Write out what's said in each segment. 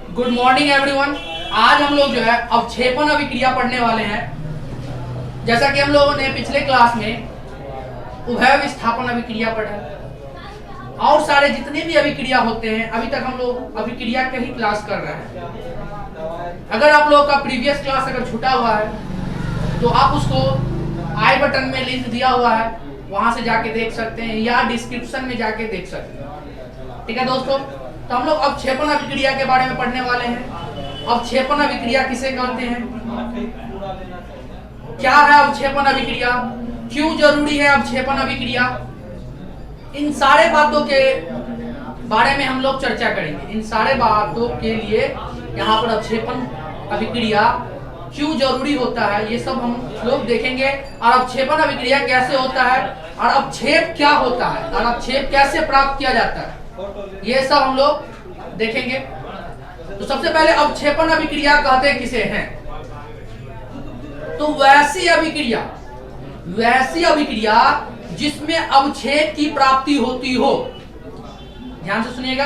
Good morning everyone. आज हम लोग जो है अवक्षेपण अभिक्रिया पढ़ने वाले हैं। जैसा कि हम लोगों ने पिछले क्लास में उभय विस्थापन अभिक्रिया पढ़ा और सारे जितने भी अभिक्रिया होते हैं, अभी तक हम लोग अभिक्रिया के ही क्लास कर रहे हैं। अगर आप लोगों का प्रीवियस क्लास अगर छूटा हुआ है तो आप उसको आई बटन में लिंक दिया हुआ है, वहां से जाके देख सकते हैं या डिस्क्रिप्शन में जाके देख सकते हैं। ठीक है दोस्तों, तो हम लोग अवक्षेपण अभिक्रिया के बारे में पढ़ने वाले हैं। अवक्षेपण अभिक्रिया किसे कहते हैं, क्या है अवक्षेपण अभिक्रिया, क्यों जरूरी है अवक्षेपण अभिक्रिया, इन सारे बातों के बारे में हम लोग चर्चा करेंगे। इन सारे बातों के लिए यहाँ पर अवक्षेपण अभिक्रिया क्यों जरूरी होता है ये सब हम लोग देखेंगे, और अवक्षेपण अभिक्रिया कैसे होता है, और अवक्षेप क्या होता है, और अवक्षेप कैसे प्राप्त किया जाता है, ये सब हम लोग देखेंगे। तो सबसे पहले अवक्षेपण अभिक्रिया कहते किसे हैं, तो वैसी अभिक्रिया जिसमें अवक्षेप की प्राप्ति होती हो। ध्यान से सुनिएगा,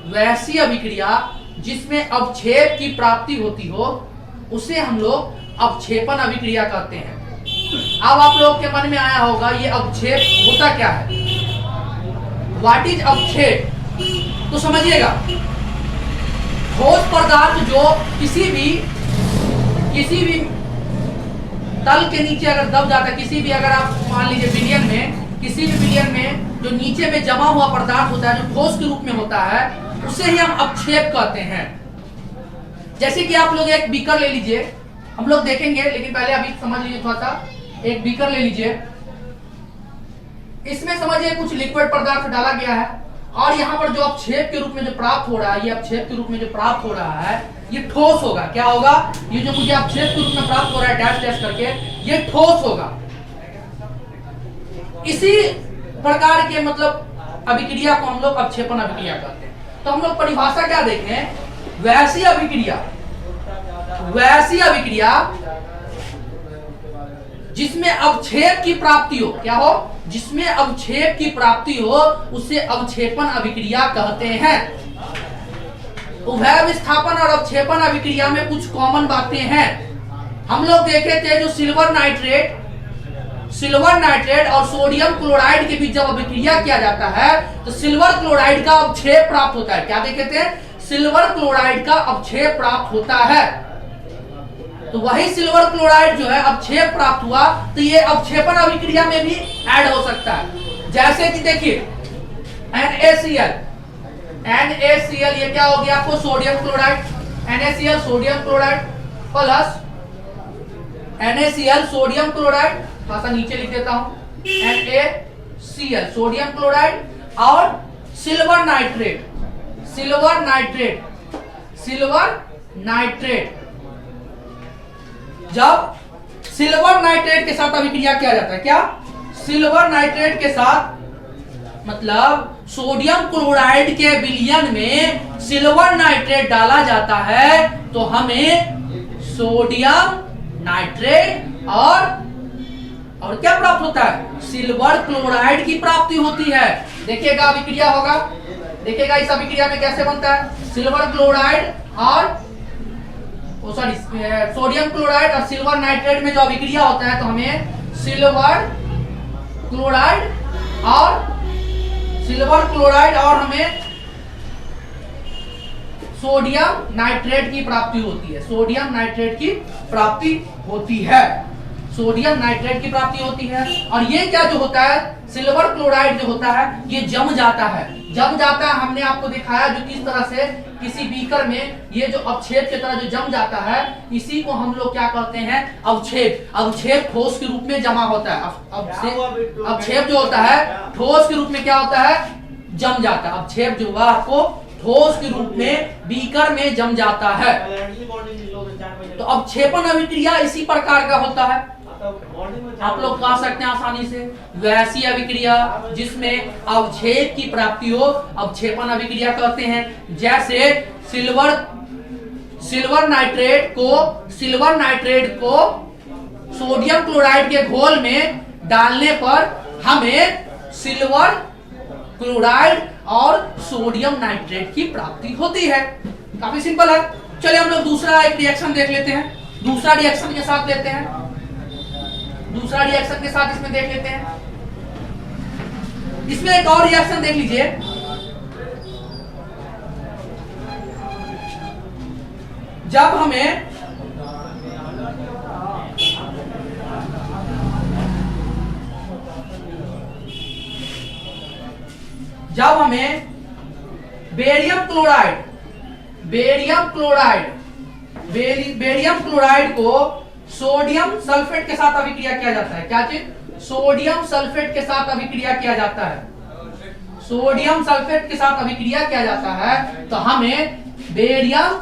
वैसी अभिक्रिया जिसमें अवक्षेप की प्राप्ति होती हो उसे हम लोग अवक्षेपण अभिक्रिया कहते हैं। अब आप लोग के मन में आया होगा ये अवक्षेप होता क्या है, व्हाट इज अवक्षेप। तो समझिएगा, ठोस पदार्थ जो किसी भी तल के नीचे अगर दब जाता है, किसी भी अगर आप मान लीजिए विलयन में, किसी भी विलयन में जो नीचे में जमा हुआ पदार्थ होता है जो ठोस के रूप में होता है उसे ही हम अवक्षेप कहते हैं। जैसे कि आप लोग एक बीकर ले लीजिए, हम लोग देखेंगे लेकिन पहले अभी समझ लीजिए थोड़ा सा। एक बीकर ले लीजिए, इसमें समझिए कुछ लिक्विड पदार्थ डाला गया है और यहाँ पर जो अवक्षेप के रूप में जो प्राप्त हो रहा है, ये अवक्षेप के रूप में जो प्राप्त हो रहा है ये ठोस होगा। क्या होगा, ये जो मुझे अवक्षेप के रूप में प्राप्त हो रहा है डैश डैश करके, ये ठोस होगा। इसी प्रकार के मतलब अभिक्रिया को हम लोग अवक्षेपण अभिक्रिया कहते हैं। तो हम लोग परिभाषा क्या देखें, वैसी अभिक्रिया जिसमें अवक्षेप की प्राप्ति हो, क्या हो, जिसमें अवक्षेप की प्राप्ति हो उसे अवक्षेपण अभिक्रिया कहते हैं। उभय विस्थापन और अवक्षेपण अभिक्रिया में कुछ कॉमन बातें हैं। हम लोग देखे थे जो सिल्वर नाइट्रेट और सोडियम क्लोराइड के बीच जब अभिक्रिया किया जाता है तो सिल्वर क्लोराइड का अवक्षेप प्राप्त होता है। क्या देखे थे, सिल्वर क्लोराइड का अवक्षेप प्राप्त होता है। तो वही सिल्वर क्लोराइड जो है अवक्षेप प्राप्त हुआ तो ये अवक्षेपण अभिक्रिया में भी ऐड हो सकता है। जैसे कि देखिए NaCl ये क्या हो गया आपको, sodium chloride, NaCl sodium chloride plus NaCl sodium chloride, थोड़ा सा नीचे लिख देता हूं, NaCl सोडियम क्लोराइड और सिल्वर नाइट्रेट। जब सिल्वर नाइट्रेट के साथ अभिक्रिया किया जाता है, क्या, सिल्वर नाइट्रेट के साथ मतलब सोडियम क्लोराइड के विलयन में सिल्वर नाइट्रेट डाला जाता है तो हमें सोडियम नाइट्रेट और क्या प्राप्त होता है, सिल्वर क्लोराइड की प्राप्ति होती है। देखिएगा अभिक्रिया होगा, देखिएगा इस अभिक्रिया में कैसे बनता है, सिल्वर क्लोराइड और सोडियम क्लोराइड और सिल्वर नाइट्रेट में जो अभिक्रिया होता है तो हमें सिल्वर क्लोराइड और हमें सोडियम नाइट्रेट की प्राप्ति होती है। सोडियम नाइट्रेट की प्राप्ति होती है और ये क्या जो होता है, सिल्वर क्लोराइड जो होता है ये जम जाता है। हमने आपको दिखाया जो किस तरह से किसी बीकर में ये जो अवक्षेप की तरह जो जम जाता है, इसी को हम लोग क्या कहते हैं, अवक्षेप ठोस के रूप में जमा होता है। अवक्षेप जो होता है ठोस के रूप में क्या होता है, जम जाता है। अवक्षेप जो हुआ आपको ठोस के रूप में बीकर में जम जाता है। तो अवक्षेपण अभिक्रिया इसी प्रकार का होता है। आप लोग कह सकते हैं आसानी से, वैसी अभिक्रिया जिसमें अवक्षेप की प्राप्ति हो अवक्षेपण अभिक्रिया कहते हैं। जैसे सिल्वर नाइट्रेट को सोडियम क्लोराइड के घोल में डालने पर हमें सिल्वर क्लोराइड और सोडियम नाइट्रेट की प्राप्ति होती है। काफी सिंपल है। चलिए हम लोग दूसरा एक रिएक्शन देख लेते हैं, दूसरा रिएक्शन के साथ लेते हैं, दूसरा रिएक्शन के साथ इसमें देख लेते हैं। इसमें एक और रिएक्शन देख लीजिए, जब हमें बेरियम क्लोराइड को सोडियम सल्फेट के साथ अभिक्रिया किया जाता है। क्या चीज? सोडियम सल्फेट के साथ अभिक्रिया किया जाता है, सोडियम सल्फेट के साथ अभिक्रिया किया जाता है, तो हमें बेरियम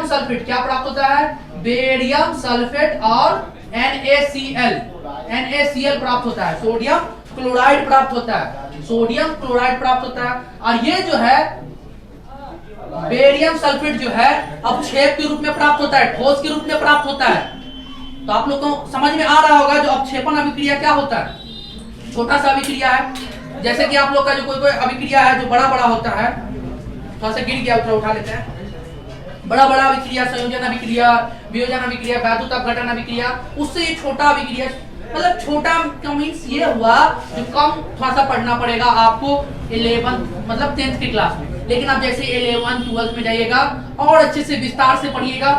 सल्फेट क्या प्राप्त होता है? बेरियम सल्फेट और NaCl प्राप्त होता है, सोडियम क्लोराइड प्राप्त होता है, सोडियम क्लोराइड प्राप्त होता है। और ये जो है बेरियम सल्फेट जो है अवक्षेप के रूप में प्राप्त होता है, ठोस के रूप में प्राप्त होता है। तो आप लोग को समझ में आ रहा होगा जो अवक्षेपण अभिक्रिया क्या होता है। छोटा सा अभिक्रिया है, जैसे कि आप लोग का जो कोई अभिक्रिया है जो बड़ा बड़ा होता है, थोड़ा सा गिर गया, उठा लेते हैं। बड़ा बड़ा अभिक्रिया, संयोजन अभिक्रिया, वियोजन अभिक्रिया, वैद्युत अपघटन अभिक्रिया, उससे ये छोटा अभिक्रिया, मतलब छोटा मीन्स ये हुआ जो कम थोड़ा सा पढ़ना पड़ेगा आपको 11 मतलब 10th की क्लास में। लेकिन आप जैसे 11 12 में जाइएगा और अच्छे से विस्तार से पढ़िएगा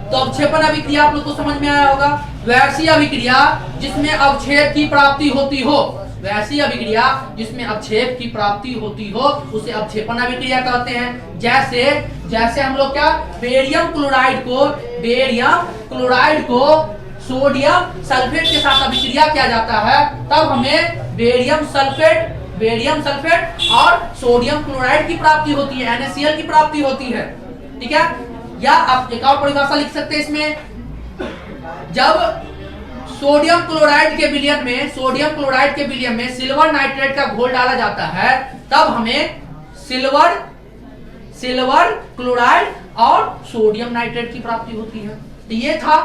तो अवक्षेपण अभिक्रिया आप लोग को समझ में आया होगा। वैसी अभिक्रिया जिसमें अवक्षेप की प्राप्ति होती हो, वैसी अभिक्रिया जिसमें अवक्षेप की प्राप्ति होती हो उसे अवक्षेपण अभिक्रिया कहते हैं। जैसे हम लोग क्या बेरियम क्लोराइड को सोडियम सल्फेट के साथ अभिक्रिया किया जाता है, तब हमें बेरियम सल्फेट और सोडियम क्लोराइड की प्राप्ति होती है, NaCl की प्राप्ति होती है। ठीक है। या आप एक और परिभाषा लिख सकते हैं इसमें, जब सोडियम क्लोराइड के विलयन में सिल्वर नाइट्रेट का घोल डाला जाता है, तब हमें सिल्वर क्लोराइड और सोडियम नाइट्रेट की प्राप्ति होती है। तो ये था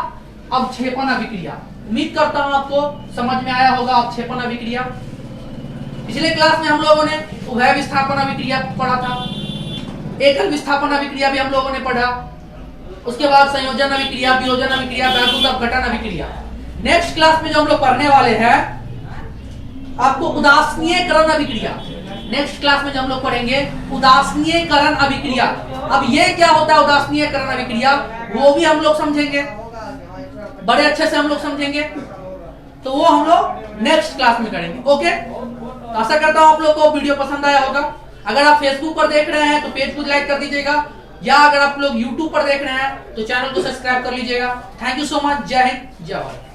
अवक्षेपण अभिक्रिया। उम्मीद करता हूं आपको समझ में आया होगा अवक्षेपण अभिक्रिया। पिछले क्लास में हम लोगों ने उभय विस्थापन अभिक्रिया पढ़ा था, एकल विस्थापन अभिक्रिया भी हम लोगों ने पढ़ा, उसके बाद संयोजन अभिक्रिया, वियोजन अभिक्रिया, वैद्युत अपघटन अभिक्रिया। नेक्स्ट क्लास में जो हम लोग पढ़ने वाले हैं आपको उदासीनीकरण अभिक्रिया। नेक्स्ट क्लास में जो हम लोग पढ़ेंगे उदासीनीकरण अभिक्रिया। अब ये क्या होता है उदासीनीकरण अभिक्रिया, वो भी हम लोग समझेंगे, बड़े अच्छे से हम लोग समझेंगे, तो वो हम लोग नेक्स्ट क्लास में करेंगे। ओके, तो आशा करता हूं आप लोग को वीडियो पसंद आया होगा। अगर आप फेसबुक पर देख रहे हैं तो पेज को लाइक कर दीजिएगा, या अगर आप लोग यूट्यूब पर देख रहे हैं तो चैनल को सब्सक्राइब कर लीजिएगा। Thank you so much. जय हिंद, जय भारत।